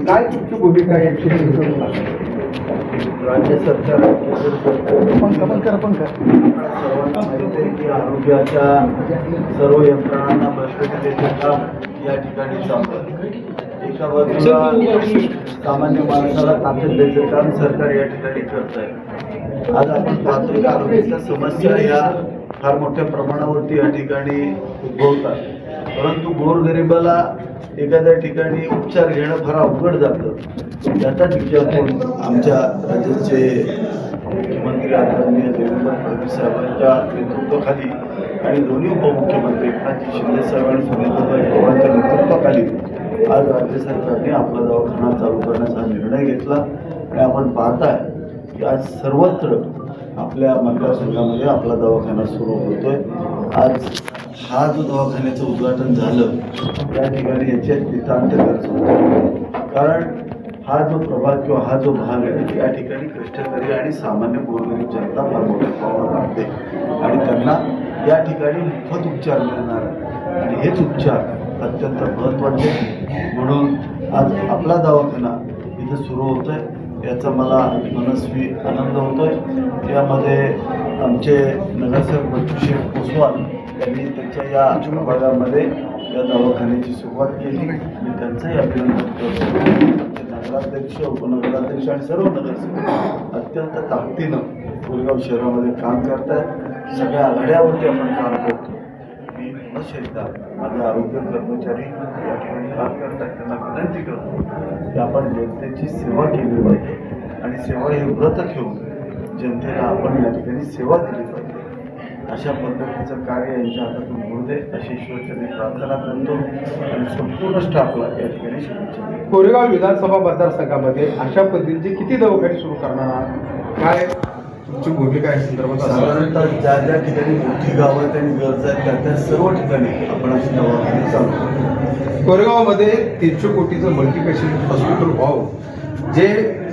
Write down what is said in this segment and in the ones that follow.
काय तुमची भूमिका आहे? राज्य सरकार आरोग्याच्या सर्व यंत्रणांना बळकटीचे काम या ठिकाणी चालू आहे. एका बाजूला सामान्य माणसाला ताकद द्यायचं काम सरकार या ठिकाणी करत आहे. आज आपण पाहतो की आरोग्याच्या समस्या ह्या फार मोठ्या प्रमाणावरती या ठिकाणी उद्भवतात, परंतु गोरगरिबाला एखाद्या ठिकाणी उपचार घेणं फार अवघड जातं. याचाच विचार करून आमच्या राज्याचे मुख्यमंत्री आदरणीय देवेंद्र फडणवीस साहेबांच्या नेतृत्वाखाली आणि दोन्ही उपमुख्यमंत्री एकनाथ शिंदे साहेब आणि सुनीलभाई पवारांच्या नेतृत्वाखाली आज राज्य सरकारने आपला दवाखाना चालू करण्याचा निर्णय घेतला. आणि आपण पाहताय की आज सर्वत्र आपल्या मतदारसंघामध्ये आपला दवाखाना सुरू होतोय. आज हा जो दवाखान्याचं उद्घाटन झालं त्या ठिकाणी याची नितांत गरज होती, कारण हा जो प्रभाग किंवा हा जो भाग आहे या ठिकाणी कष्टकरी आणि सामान्य गोरगरीब जनता फार मोठ्या प्रमाणावर राहते आणि त्यांना या ठिकाणी मोफत उपचार मिळणार आहे आणि हेच उपचार अत्यंत महत्त्वाचे. म्हणून आज आपला दवाखाना इथं सुरू होतोय, याचा मला मनस्वी आनंद होतोय. यामध्ये आमचे नगरसेवक बच्चूशेठ पोसवाल यांनी त्यांच्या या भागामध्ये या दवाखान्याची सुरुवात केली. मी त्यांचंही अभिनंदन करतो. नगराध्यक्ष, उपनगराध्यक्ष आणि सर्व नगरसेवक अत्यंत ताकदीनं कोरेगाव शहरामध्ये काम करत आहेत. सगळ्या आघाड्यावरती आपण काम करतो. मी पुन्हा एकदा माझे आरोग्य कर्मचारी या ठिकाणी काम करत आहेत त्यांना विनंती करतो की आपण जनतेची सेवा केली पाहिजे आणि सेवा हे व्रत ठेवून जनतेला आपण या ठिकाणी सेवा दिली पाहिजे. अशा पद्धतीचं कार्य यांच्या हातातून होऊ दे अशी ईश्वरचरणी प्रार्थना करतो आणि संपूर्ण स्टाफला या ठिकाणी शुभेच्छा. कोरेगाव विधानसभा मतदारसंघामध्ये अशा पद्धतीचे किती दवाखाने सुरू करणार आहात? काय तुमची भूमिका या संदर्भात असेल? साधारणतः ज्या ज्या ठिकाणी मोठी गावं आहेत आणि गरजा आहेत त्या सर्व ठिकाणी आपण अशी दवाखाने चालू. कोरेगावमध्ये 300 कोटीचं मल्टीस्पेशालिटी हॉस्पिटल व्हावं, जे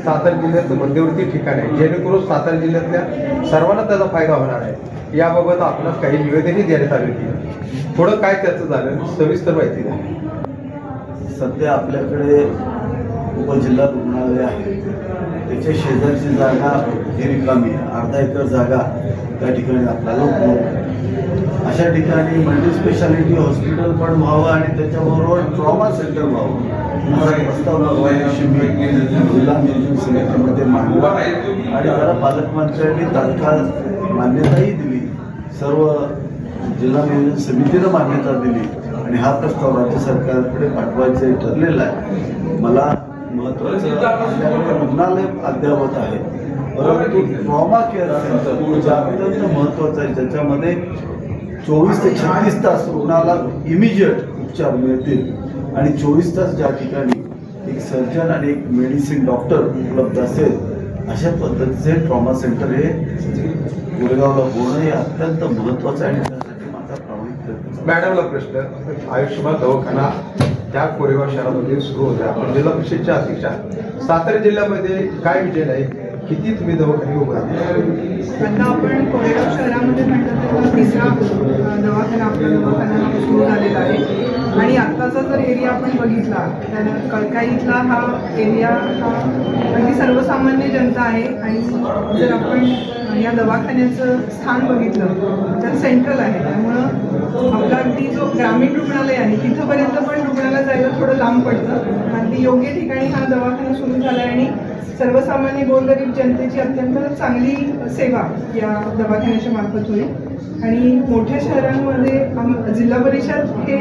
सातारा जिल्ह्याचं मध्यवर्ती ठिकाण आहे, जेणेकरून सातारा जिल्ह्यातल्या सर्वांना त्याचा फायदा होणार आहे. याबाबत आपल्याला काही निवेदनही देण्यात आले होती. थोडं काय त्याचं झालं, सविस्तर माहिती द्या. सध्या आपल्याकडे उपजिल्हा रुग्णालय आहे, त्याच्या शेजारची जागा ही रिकामी आहे. अर्धा एकर जागा त्या ठिकाणी आपल्याला उपलब्ध आहे. अशा ठिकाणी मल्टीस्पेशालिटी हॉस्पिटल पण व्हावं आणि त्याच्याबरोबर ट्रॉमा सेंटर व्हावं असा प्रस्ताव मागवायची मी जिल्हा नियोजन समितीमध्ये मांडला आणि जरा पालकमंत्र्यांनी तात्काळ मान्यताही दिली. सर्व जिल्हा नियोजन समितीनं मान्यता दिली आणि हा प्रस्ताव राज्य सरकारकडे पाठवायचं ठरलेला आहे. मला महत्त्वाचं आपल्याकडे रुग्णालय अद्ययावत आहे, परंतु ट्रॉमा केअर सेंटर जे अत्यंत महत्त्वाचं आहे, ज्याच्यामध्ये 24 ते 36 तास रुग्णाला इमिजिएट उपचार मिळतील आणि 24 तास ज्या ठिकाणी एक सर्जन आणि एक मेडिसिन डॉक्टर उपलब्ध असेल अशा पद्धतीचे ट्रॉमा सेंटर हे कोरेगावला होणं हे अत्यंत महत्त्वाचं आहे आणि त्यासाठी माझा प्रामाणिक प्रयत्न. मॅडमला प्रश्न, आयुष्यमान दवाखाना त्या कोरेगाव शहरामध्ये सुरू होत्या, आपण जिल्हा परिषदच्या अध्यक्षा, सातारा जिल्ह्यामध्ये काय विजय आहे, किती तुम्ही दवाखाने उभारले? आता आपण कोरेगाव शहरामध्ये म्हटलं तर तिसरा दवाखाना आपला दवाखाना सुरू झालेला आहे आणि आत्ताचा जर एरिया आपण बघितला तर कळकाईतला हा एरिया हा अगदी सर्वसामान्य जनता आहे आणि जर आपण या दवाखान्याचं स्थान बघितलं तर सेंट्रल आहे. त्यामुळं आपला अगदी जो ग्रामीण रुग्णालय आहे तिथंपर्यंत पण रुग्णाला जायला थोडं लांब पडतं. अगदी योग्य ठिकाणी हा दवाखाना सुरू झाला आहे आणि सर्वसामान्य गोरगरीब जनतेची अत्यंत चांगली सेवा या दवाखान्याच्या मार्फत होईल. आणि मोठ्या शहरांमध्ये जिल्हा परिषद हे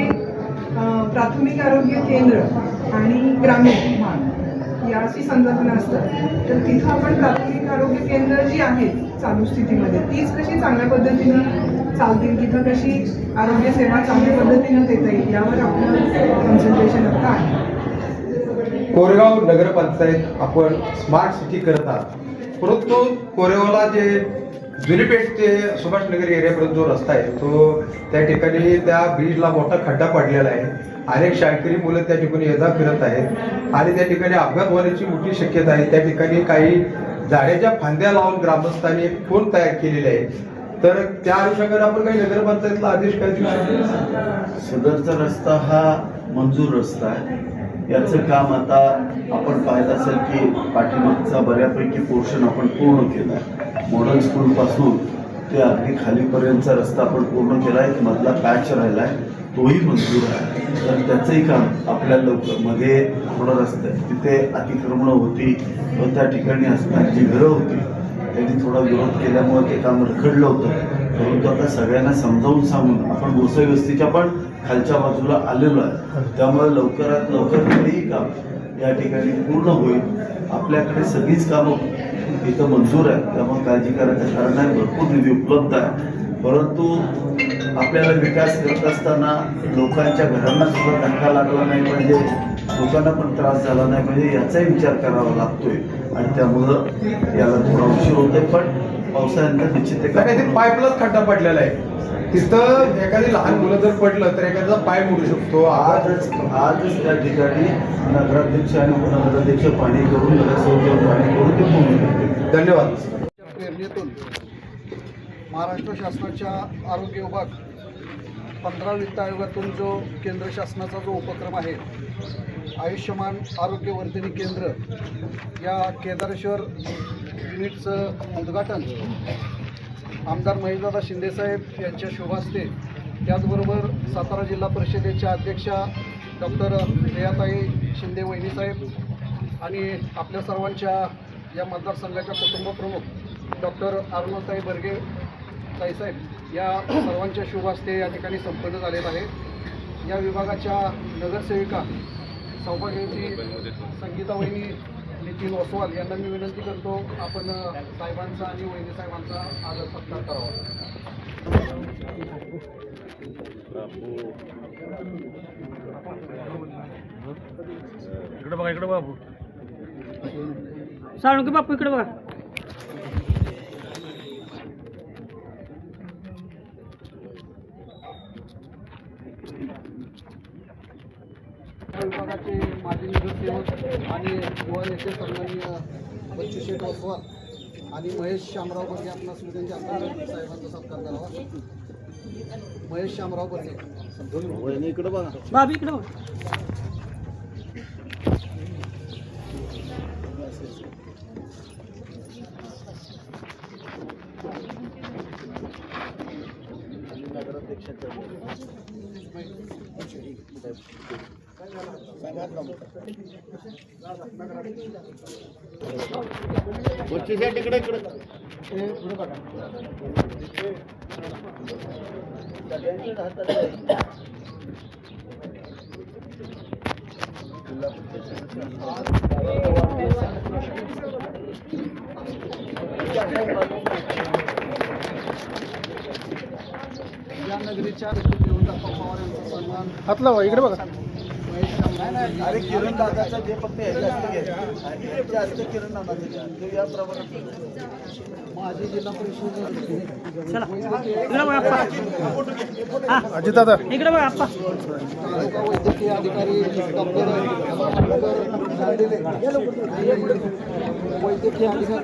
प्राथमिक आरोग्य केंद्र आणि ग्रामीण भाग याची संकल्पना असतं, तर तिथं आपण प्राथमिक आरोग्य केंद्र जी आहेत चालू स्थितीमध्ये तीच कशी चांगल्या पद्धतीनं चालतील, तिथं कशी आरोग्य सेवा चांगल्या पद्धतीनं देता येईल यावर आपलं कॉन्सन्ट्रेशन आता आहे. कोरेगाव नगरपंचायत आपण स्मार्ट सिटी करत आहात, परंतु कोरेगावला जे जुनीपेठ ते सुभाषनगर एरियापर्यंत जो रस्ता आहे तो त्या ठिकाणी त्या ब्रिजला मोठा खड्डा पडलेला आहे. अनेक शाळकरी मुलं त्या ठिकाणी ये जा फिरत आहेत आणि त्या ठिकाणी अपघात होण्याची मोठी शक्यता आहे. त्या ठिकाणी काही झाडाच्या फांद्या लावून ग्रामस्थांनी एक फोन तयार केलेले आहे, तर त्या अनुषंगाने आपण काही नगरपंचायतला आदेश काय देऊ शकतो? सदरचा रस्ता हा मंजूर रस्ता आहे. याचं काम आता आपण पाहिलं असेल की पाठीमागचा बऱ्यापैकी पोर्शन आपण पूर्ण केला आहे. मॉडर्न स्कूलपासून ते अगदी खालीपर्यंतचा रस्ता आपण पूर्ण केला आहे. मधला पॅच राहिला आहे तोही मंजूर आहे. तर त्याचंही काम आपल्या मध्ये थोडं रस्ता आहे तिथे अतिक्रमणं होती व त्या ठिकाणी असणारी जी घरं होती त्यांनी थोडा विरोध केल्यामुळे ते काम रखडलं होतं. परंतु आता सगळ्यांना समजावून सांगून आपण गोसाई वस्तीच्या पण खालच्या बाजूला आलेलो आहे, त्यामुळे लवकरात लवकर तरीही काम या ठिकाणी पूर्ण होईल. आपल्याकडे सगळीच कामं इथं मंजूर आहे, त्यामुळे काळजी करायचं कारण आहे. भरपूर निधी उपलब्ध आहे, परंतु आपल्याला विकास करत असताना लोकांच्या घरांना सुद्धा धक्का लागला नाही पाहिजे, लोकांना पण त्रास झाला नाही पाहिजे याचाही विचार करावा लागतोय आणि त्यामुळं याला थोडा उशीर होतोय. पण पावसाळ्यानंतर निश्चित ते पाईपलाच खड्डा पडलेला आहे, तिथं एखादी लहान मुलं जर पडलं तर एखाद्याचा पाय मोडू शकतो. आजच त्या ठिकाणी नगराध्यक्ष आणि उपनगराध्यक्ष पाणी करून नगरसेवक पाणी करून ते पूर्ण करतील. धन्यवाद. प्रेरणेतून महाराष्ट्र शासनाच्या आरोग्य विभाग 15 वित्त आयोगातून जो केंद्र शासनाचा जो उपक्रम आहे आयुष्यमान आरोग्य वर्धिनी केंद्र या केदारेश्वर युनिटचं उद्घाटन आमदार महेशदादा शिंदेसाहेब यांच्या शुभास्ते, त्याचबरोबर सातारा जिल्हा परिषदेच्या अध्यक्षा डॉक्टर प्रियाताई शिंदे वहिनीसाहेब आणि आपल्या सर्वांच्या या मतदारसंघाच्या कुटुंबप्रमुख डॉक्टर अरुणाताई बर्गे ताईसाहेब या सर्वांच्या शुभास्ते या ठिकाणी संपन्न झालेला आहे. या विभागाच्या नगरसेविका सौभाग्यवती संगीता वहिनी नितीन ओसवाल यांना मी विनंती करतो आपण साहेबांचा आणि वहिनी साहेबांचा आदर सत्कार करावा. इकडे बघा, इकडे बाबू साळुंके बापू इकडे बघा. नगरसेवक आणि युवा नेते सन्माननीय बच्चू शेठ ओसवाल आणि महेश शामराव बर्गे आपणास त्यांच्या साहेबांचा सत्कार करावा. महेश शामराव बर्गे. इकडं बघा. तिकडे या नगरीच्या विरोधाप्पा पवार यांचा सन्मान हातला इकडे बघा. महेश शामराव अरे किरण दादाचा जे फक्त ह्याच्या घ्या आणि ह्याच्या हस्ते किरण दादाचं घ्या ते या प्रमाणात माजी जिल्हा परिषद अजित दादा तालुका वैद्यकीय अधिकारी डॉक्टर वैद्यकीय अधिकारी